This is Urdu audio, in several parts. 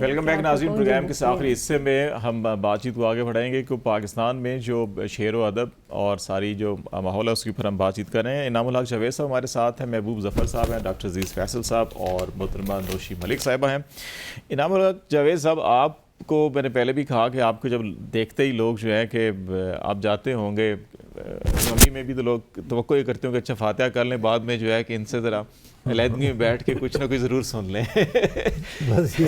ویلکم بیک ناظرین، پروگرام کے آخری حصے میں ہم بات چیت کو آگے بڑھائیں گے کہ پاکستان میں جو شعر و ادب اور ساری جو ماحول ہے اس کے اوپر ہم بات چیت کر رہے ہیں۔ انعام الحق جاوید صاحب ہمارے ساتھ ہیں، محبوب ظفر صاحب ہیں، ڈاکٹر عزیز فیصل صاحب اور محترمہ نوشی ملک صاحبہ ہیں۔ انعام الحق جاوید صاحب، آپ کو میں نے پہلے بھی کہا کہ آپ کو جب دیکھتے ہی لوگ جو ہے کہ آپ جاتے ہوں گے ممی میں بھی، تو لوگ توقع یہ کرتے ہوں کہ اچھا فاتحہ کر لیں، بعد میں جو ہے کہ ان سے ذرا علیحدگی میں بیٹھ کے کچھ نہ کچھ ضرور سن لیں۔ بس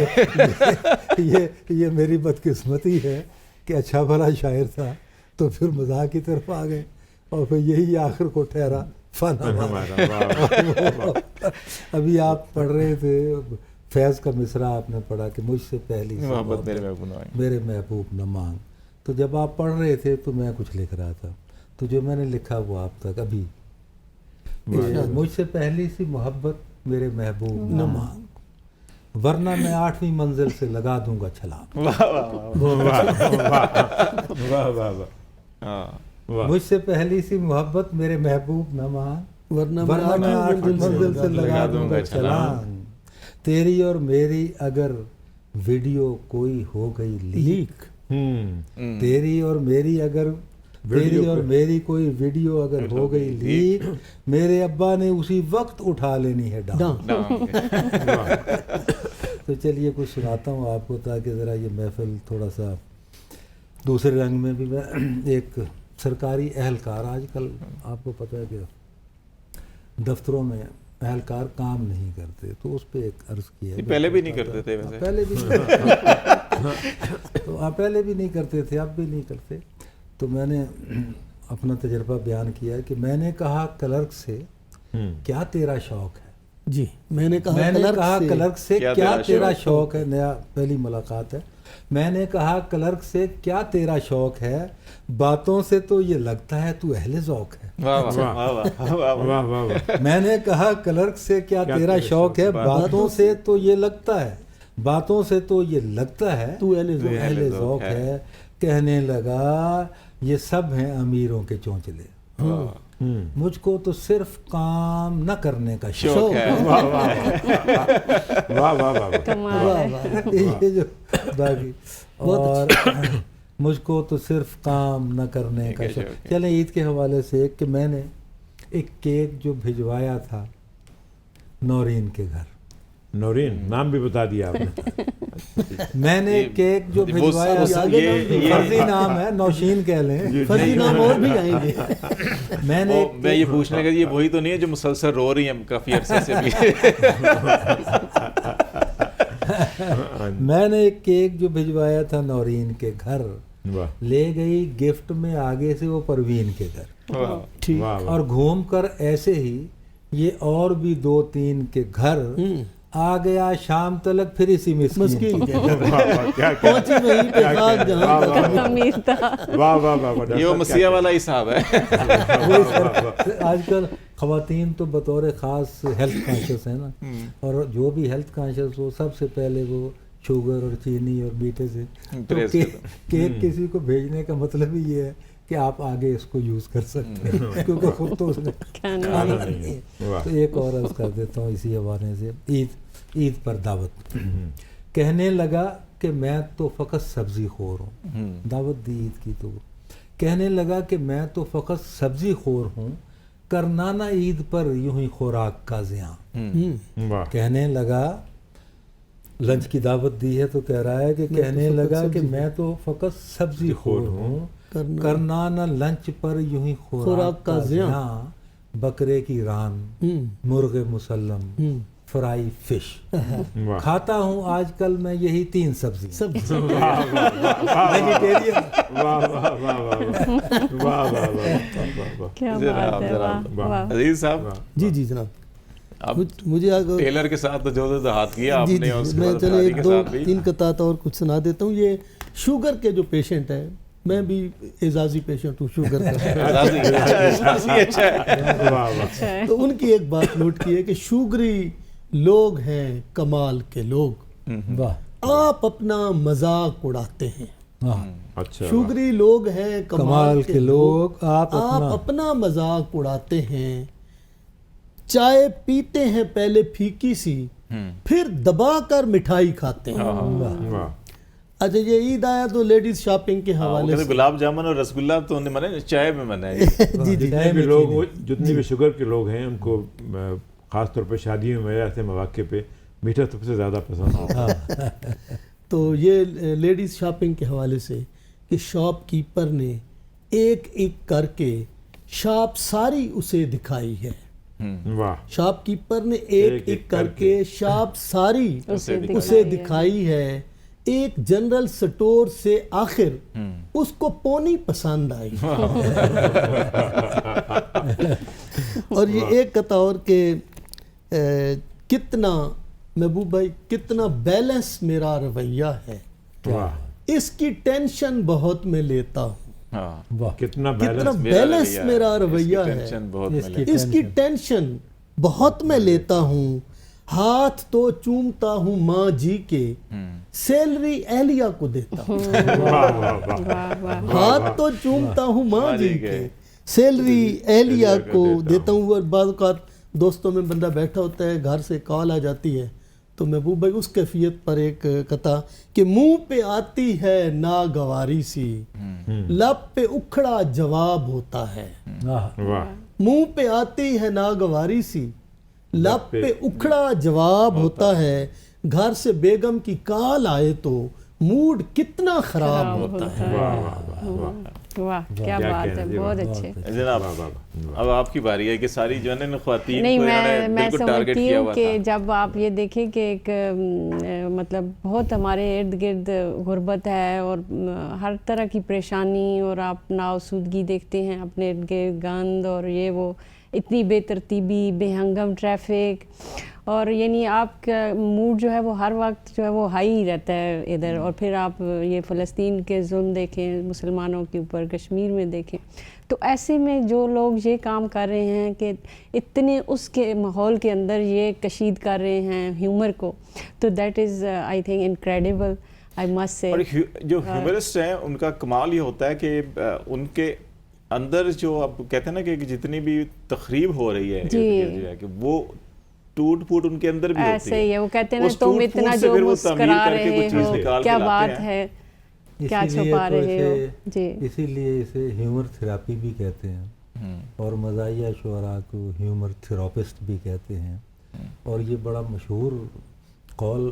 یہ میری بدقسمتی ہے کہ اچھا بھلا شاعر تھا تو پھر مزاح کی طرف آ گئے اور پھر یہی آخر کو ٹھہرا فن ہمارا۔ ابھی آپ پڑھ رہے تھے فیض کا مصرع، آپ نے پڑھا کہ مجھ سے پہلی محبت میرے محبوب نہ مانگ۔ تو جب آپ پڑھ رہے تھے تو میں کچھ لکھ رہا تھا، تو جو میں نے لکھا وہ آپ تک ابھی، مجھ سے پہلی سی محبت میرے محبوب نہ مانگ، ورنہ میں 8ویں منزل سے لگا دوں گا چھلانگ۔ مجھ سے پہلی سی محبت میرے محبوب نہ مانگ، ورنہ میں 8ویں منزل سے لگا دوں گا چھلانگ۔ تیری اور میری اگر ویڈیو کوئی ہو گئی لیک، تیری اور میری اگر کوئی ویڈیو اگر ہو گئی لیک، میرے ابا نے اسی وقت اٹھا لینی ہے ڈانگ۔ تو چلیے کچھ سناتا ہوں آپ کو تاکہ ذرا یہ محفل تھوڑا سا دوسرے رنگ میں بھی۔ میں ایک سرکاری اہلکار، آج کل آپ کو پتہ ہے کہ دفتروں میں اہلکار کام نہیں کرتے، تو اس پہ ایک عرض کیا، پہلے بھی نہیں کرتے تھے ویسے، پہلے بھی نہیں کرتے تھے، اب بھی نہیں کرتے۔ تو میں نے اپنا تجربہ بیان کیا کہ میں نے کہا کلرک سے کیا تیرا شوق ہے، جی میں نے کہا کلرک سے کیا تیرا شوق ہے، نیا پہلی ملاقات ہے۔ میں نے کہا کلرک سے کیا تیرا شوق ہے، باتوں سے تو یہ لگتا ہے تو اہل ذوق ہے۔ میں نے کہا کلرک سے کیا تیرا شوق ہے، باتوں سے تو یہ لگتا ہے تو اہل ذوق ہے۔ کہنے لگا یہ سب ہیں امیروں کے چونچلے، مجھ کو تو صرف کام نہ کرنے کا شوق ہے۔ یہ جو باقی اور مجھ کو تو صرف کام نہ کرنے کا شوق۔ چلیں عید کے حوالے سے کہ میں نے ایک کیک جو بھجوایا تھا نورین کے گھر، نورین نام بھی بتا دیا آپ نے۔ میں نے کیک جو بھجوایا، فرضی نام ہے، نوشین کہہ لیں، فرضی نام اور بھی آئیں گے۔ میں یہ پوچھنے کا یہ وہی تو نہیں ہے جو مسلسل رو رہی ہیں کافی عرصے سے بھی؟ میں نے ایک کیک جو بھجوایا تھا نورین کے گھر، لے گئی گفٹ میں آگے سے وہ پروین کے گھر، اور گھوم کر ایسے ہی یہ اور بھی 2-3 کے گھر آ گیا شام تلک، پھر اسی مسکین کے پہنچی وہیں پہ خاک جہاں تک۔ یہ وہ مسیح والا حساب ہے۔ آج کل خواتین تو بطور خاص ہیلتھ کانشیس ہیں نا، اور جو بھی ہیلتھ کانشیس ہو سب سے پہلے وہ شوگر اور چینی اور میٹھے سے، کیک کسی کو بھیجنے کا مطلب ہی یہ ہے کہ آپ آگے اس کو یوز کر سکتے ہیں، کیونکہ خود تو اس نے کھانا نہیں ہے۔ تو ایک اور عرض کر دیتا ہوں اسی حوالے سے، عید پر دعوت۔ کہنے لگا کہ میں تو فقط سبزی خور ہوں، دعوت دی عید کی، تو کہنے لگا کہ میں تو فقط سبزی خور ہوں، کرنا نہ عید پر یوں ہی خوراک کا زیاں۔ کہنے لگا، لنچ کی دعوت دی ہے تو کہہ رہا ہے کہ کہنے لگا کہ میں تو فقط سبزی خور ہوں، کرنا نہ لنچ پر یوں ہی خوراک کا زیاں، بکرے کی ران، مرغ مسلم، فرائی فش، کھاتا ہوں آج کل میں یہی 3 سبزی۔ عزیز صاحب، جی جی جناب، مجھے ٹیلر کے ساتھ جو ہاتھ کیا آپ نے، میں چلے 1-2-3 قطعات اور کچھ سنا دیتا ہوں۔ یہ شوگر کے جو پیشنٹ ہیں، میں بھی اعزازی پیشنٹ ہوں شوگر کا، تو ان کی ایک بات نوٹ کی ہے کہ شوگری لوگ ہیں کمال کے لوگ، آپ اپنا مذاق اڑاتے ہیں۔ شوگری لوگ ہیں کمال کے لوگ، آپ اپنا مذاق اڑاتے ہیں، چائے پیتے ہیں پہلے پھیکی سی، پھر دبا کر مٹھائی کھاتے ہیں. واہ. اچھا یہ عید آیا تو لیڈیز شاپنگ کے حوالے سے گلاب جامن اور رسگلہ تو منع چائے میں منع ہے. جی جی جتنے بھی لوگ جتنے بھی شوگر کے لوگ ہیں ان کو خاص طور پہ شادیوں میں ایسے مواقع پہ میٹھا سب سے زیادہ پسند ہوتا ہے. تو یہ لیڈیز شاپنگ کے حوالے سے کہ شاپ کیپر نے ایک ایک کر کے شاپ ساری اسے دکھائی ہے. واہ. شاپ کیپر نے ایک ایک کر کے شاپ ساری اسے دکھائی ہے. ایک جنرل سٹور سے آخر اس کو پونی پسند آئی. اور یہ ایک کتا اور کہ کتنا محبوب بھائی کتنا بیلنس میرا رویہ ہے. اس کی ٹینشن بہت میں لیتا ہوں. کتنا بیلنس میرا رویہ ہے. اس کی ٹینشن بہت میں لیتا ہوں. ہاتھ تو چومتا ہوں ماں جی کے سیلری اہلیہ کو دیتا ہوں. ہاتھ تو چومتا ہوں ماں جی کے سیلری اہلیہ کو دیتا ہوں. اور بعض اوقات دوستوں میں بندہ بیٹھا ہوتا ہے گھر سے کال آ جاتی ہے تو محبوب بھائی اس کیفیت پر ایک کتا کہ منہ پہ آتی ہے ناگواری سی لب پہ اکھڑا جواب ہوتا ہے. منہ پہ آتی ہے ناگواری سی لب پہ اکھڑا جواب ہوتا ہے. گھر سے بیگم کی کال آئے تو موڈ کتنا خراب ہوتا ہے. واہ کیا بات ہے, بہت اچھے. جناب اب آپ کی باری ہے کہ ساری جو ہے نا خواتین نہیں کو میں بالکل ٹارگٹ سمجھتی کیا ہوں ہوا کہ تھا. جب آپ یہ دیکھیں کہ ایک مطلب بہت ہمارے ارد گرد غربت ہے اور ہر طرح کی پریشانی اور آپ ناآسودگی دیکھتے ہیں اپنے ارد گرد, گند اور یہ وہ اتنی بے ترتیبی, بے ہنگم ٹریفک, اور یعنی آپ کا موڈ جو ہے وہ ہر وقت جو ہے وہ ہائی ہی رہتا ہے ادھر. اور پھر آپ یہ فلسطین کے ظلم دیکھیں, مسلمانوں کے اوپر کشمیر میں دیکھیں, تو ایسے میں جو لوگ یہ کام کر رہے ہیں کہ اتنے اس کے ماحول کے اندر یہ کشید کر رہے ہیں ہیومر کو, تو that is I think incredible I must سے. اور جو ہیومرسٹ ہیں ان کا کمال یہ ہوتا ہے کہ ان کے اندر جو آپ کہتے ہیں نا کہ جتنی بھی تخریب ہو رہی ہے کہ وہ ٹوٹ پھوٹ ان کے اندر بھی ہوتی ہے. ایسے ہی ہے, وہ کہتے ہیں نا تم اتنا جو مسکرا رہے ہو کیا بات ہے, کیا چھپا رہے ہو. جی اسی لیے اسے ہیومر تھراپی بھی کہتے ہیں, اور مزاحیہ شعراء کو ہیومر تھراپسٹ بھی کہتے ہیں. اور یہ بڑا مشہور قول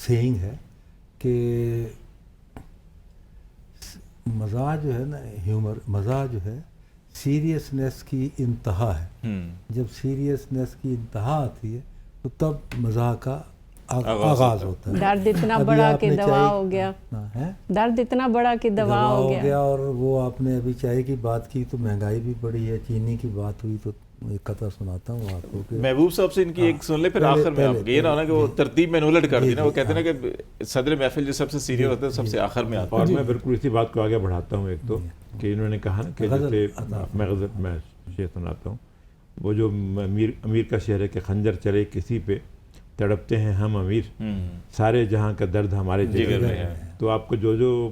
سیئنگ ہے کہ مزاح جو ہے نا, ہیومر مزاح جو ہے سیریسنس کی انتہا ہے. جب سیریسنس کی انتہا آتی ہے تو تب مزاح کا آغاز ہوتا ہے. درد اتنا بڑا کہ دوا ہو گیا, درد اتنا بڑا کہ دوا ہو گیا. اور وہ آپ نے ابھی چائے کی بات کی تو مہنگائی بھی بڑی ہے, چینی کی بات ہوئی تو ایک قطع سناتا ہوں آپ کو. محبوب صاحب سے ان کی ایک سن لے پھر آخر میں آپ یہ نہ ہونا کہ وہ ترتیب میں الٹ کر دی نا, وہ کہتے ہیں نا کہ صدر محفل جو سب سے سینئر ہوتا ہے سب سے آخر میں آتا ہے. اور میں بالکل اسی بات کو آگے بڑھاتا ہوں. ایک تو کہ انہوں نے کہا نا کہ جیسے میں غزل میں شعر سناتا ہوں, وہ جو امیر کا شعر ہے کہ خنجر چلے کسی پہ تڑپتے ہیں ہم امیر, سارے جہاں کا درد ہمارے جگر میں ہے. تو آپ کو جو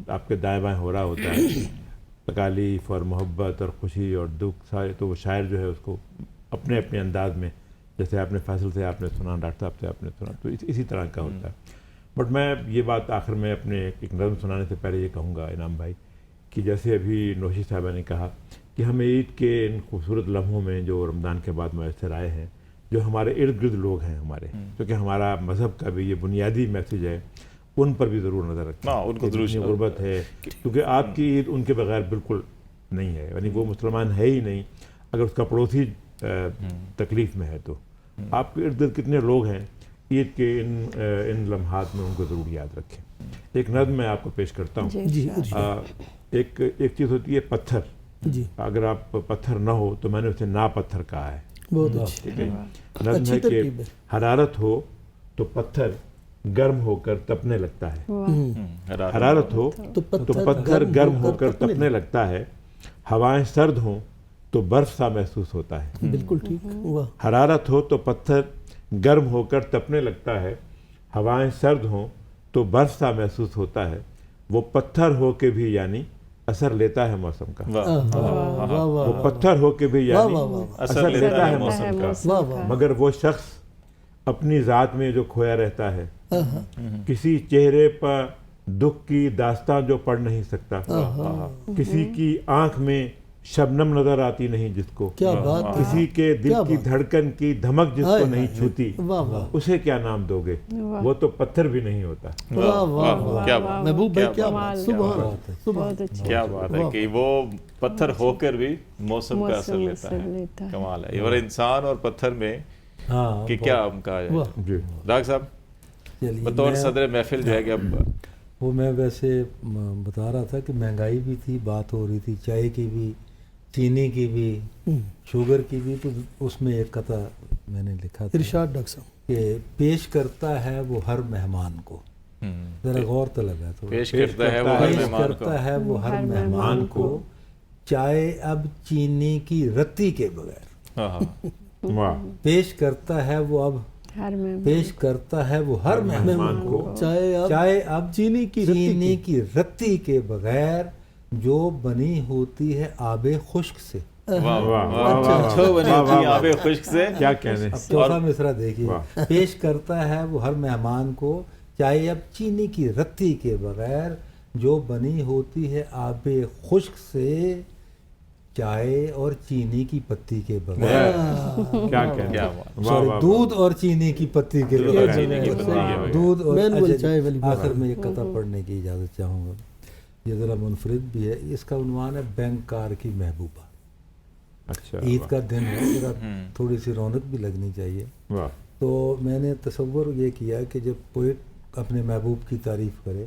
آپ کے دائیں بائیں ہو رہا ہوتا ہے, تکالیف اور محبت اور خوشی اور دکھ سارے, تو وہ شاعر جو ہے اس کو اپنے اپنے انداز میں, جیسے آپ نے فیصل سے آپ نے سنا, ڈاکٹر صاحب سے آپ نے سنا, تو اسی طرح کا ہوتا ہے. بٹ میں یہ بات آخر میں اپنے ایک نظم سنانے سے پہلے یہ کہوں گا انعام بھائی کہ جیسے ابھی نوشی صاحبہ نے کہا کہ ہمیں عید کے ان خوبصورت لمحوں میں جو رمضان کے بعد میسر آئے ہیں, جو ہمارے ارد گرد لوگ ہیں ہمارے, کیونکہ ہمارا مذہب کا بھی یہ بنیادی میسیج ہے, ان پر بھی ضرور نظر رکھیں. ان کو ضرور غربت ہے, کیونکہ آپ کی عید ان کے بغیر بالکل نہیں ہے, یعنی وہ مسلمان ہے ہی نہیں. اگر اس کا پڑوسی تکلیف میں ہے تو آپ کے ارد گرد کتنے لوگ ہیں, عید کے ان لمحات میں ان کو ضرور یاد رکھیں. ایک نظم میں آپ کو پیش کرتا ہوں. ایک چیز ہوتی ہے پتھر, اگر آپ پتھر نہ ہو تو میں نے اسے نا پتھر کہا ہے. نظم ہے کہ حرارت ہو تو پتھر گرم ہو کر تپنے لگتا ہے, حرارت ہو تو پتھر گرم ہو کر تپنے لگتا ہے, ہوائیں سرد ہوں تو برف سا محسوس ہوتا ہے. بالکل ٹھیک. حرارت ہو تو پتھر گرم ہو کر تپنے لگتا ہے, ہوائیں سرد ہوں تو برف سا محسوس ہوتا ہے, وہ پتھر ہو کے بھی یعنی اثر لیتا ہے موسم کا. وہ پتھر ہو کے بھی یعنی اثر لیتا ہے موسم کا, مگر وہ شخص اپنی ذات میں جو کھویا رہتا ہے، کسی چہرے پر دکھ کی داستان جو پڑھ نہیں سکتا، کسی کی آنکھ میں شبنم نظر آتی نہیں جس کو، کیا بات ہے، کسی کے دل کی دھڑکن کی دھمک جس کو نہیں چھوتی، اسے کیا نام دو گے؟ وہ تو پتھر بھی نہیں ہوتا۔ واہ واہ واہ، محبوب بھائی کیا بات، سبحان بہت اچھا، کیا بات ہے کہ وہ پتھر ہو کر بھی موسم کا اثر لیتا ہے، کمال ہے۔ اور انسان اور پتھر میں کہ کیا ہم کہا جائے۔ ڈاکٹر صاحب بطور صدر محفل جو ہے کہ اب وہ میں ویسے بتا رہا تھا کہ مہنگائی بھی تھی، بات ہو رہی تھی چائے کی بھی، چینی کی بھی، شوگر کی بھی، تو اس میں ایک قطعہ میں نے لکھا تھا، ارشاد ڈاکٹر صاحب، کہ پیش کرتا ہے وہ ہر مہمان کو، ذرا غور طلب ہے تو، پیش کرتا ہے وہ ہر مہمان کو، کرتا ہے وہ ہر مہمان کو چائے اب چینی کی رتی کے بغیر، پیش کرتا ہے وہ اب پیش کرتا ہے وہ ہر مہمان کو چائے اب چینی کی رتی کے بغیر جو بنی ہوتی ہے آب خشک سے۔ آب خشک سے کیا کہنے۔ اب چوتھا مصرع دیکھیے، پیش کرتا ہے وہ ہر مہمان کو چائے اب چینی کی رتی کے بغیر جو بنی ہوتی ہے آب خشک سے، چائے اور چینی کی پتی کے بغیر، دودھ اور چینی کی پتی کے بغیر، دودھ اور آخر میں ایک قطعہ پڑھنے کی اجازت چاہوں گا، یہ ذرا منفرد بھی ہے، اس کا عنوان ہے بینکار کی محبوبہ۔ عید کا دن ہے، ذرا تھوڑی سی رونق بھی لگنی چاہیے، تو میں نے تصور یہ کیا کہ جب پوئٹ اپنے محبوب کی تعریف کرے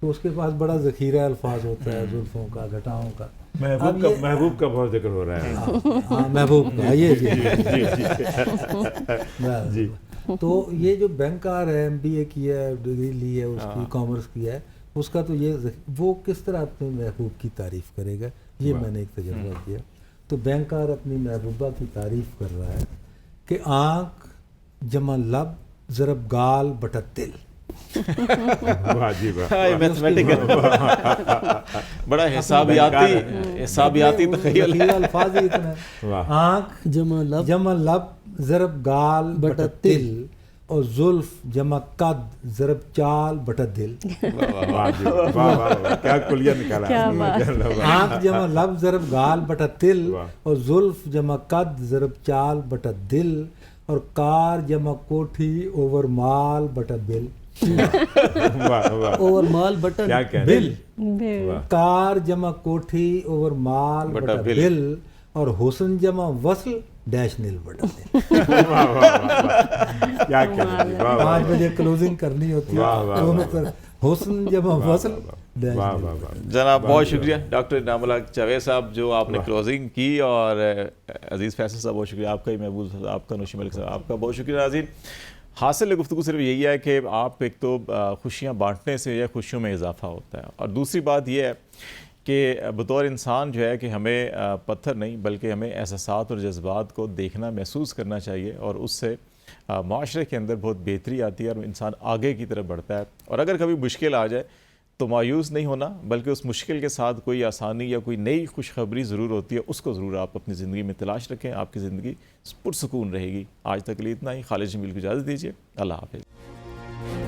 تو اس کے پاس بڑا ذخیرہ الفاظ ہوتا ہے، زلفوں کا، گھٹاؤں کا، محبوب کا بہت ذکر ہو رہا ہے، ہاں محبوب کا، یہ جی، تو یہ جو بینکار ہے، MBA کیا ہے، ڈگری لی ہے اس کی، کامرس کیا ہے، اس کا تو یہ وہ کس طرح اپنے محبوب کی تعریف کرے گا، یہ میں نے ایک تجربہ کیا۔ تو بینکار اپنی محبوبہ کی تعریف کر رہا ہے کہ آنکھ جمع لب ضرب گال بٹا دل، بڑا حسابیاتی تخیل الفاظ ہی اتنا ہے، آنکھ جمع لب ضرب گال بٹا دل، اور زلف جمع قد ضرب چال بٹا دل، کیا کلیہ نکالا، آنکھ جمع لب ضرب گال بٹا دل، اور زلف جمع قد ضرب چال بٹا دل، اور کار جمع کوٹھی اوور مال بٹا بل، اوور مال بٹا بل، کار جمع کوٹھی اوور مال بٹا بل، اور حسن جمع وصل ڈیش نیل بٹا دل۔ 5 بجے کلوزنگ کرنی ہوتی ہے، حسن جمع وصل ڈیش نیل بٹا دل۔ جناب بہت شکریہ ڈاکٹر انعام اللہ جاوید صاحب جو آپ نے کلوزنگ کی، اور عزیز فیصل صاحب بہت شکریہ آپ کا، محبوب صاحب آپ کا، نوشی ملک صاحب آپ کا بہت شکریہ۔ ناظرین، حاصل گفتگو صرف یہی ہے کہ آپ ایک تو خوشیاں بانٹنے سے یا خوشیوں میں اضافہ ہوتا ہے، اور دوسری بات یہ ہے کہ بطور انسان جو ہے کہ ہمیں پتھر نہیں بلکہ ہمیں احساسات اور جذبات کو دیکھنا، محسوس کرنا چاہیے، اور اس سے معاشرے کے اندر بہت بہتری آتی ہے اور انسان آگے کی طرف بڑھتا ہے۔ اور اگر کبھی مشکل آ جائے تو مایوس نہیں ہونا، بلکہ اس مشکل کے ساتھ کوئی آسانی یا کوئی نئی خوشخبری ضرور ہوتی ہے، اس کو ضرور آپ اپنی زندگی میں تلاش رکھیں، آپ کی زندگی پرسکون رہے گی۔ آج تک کے لیے اتنا ہی، خالد جمیل کو اجازت دیجیے، اللہ حافظ۔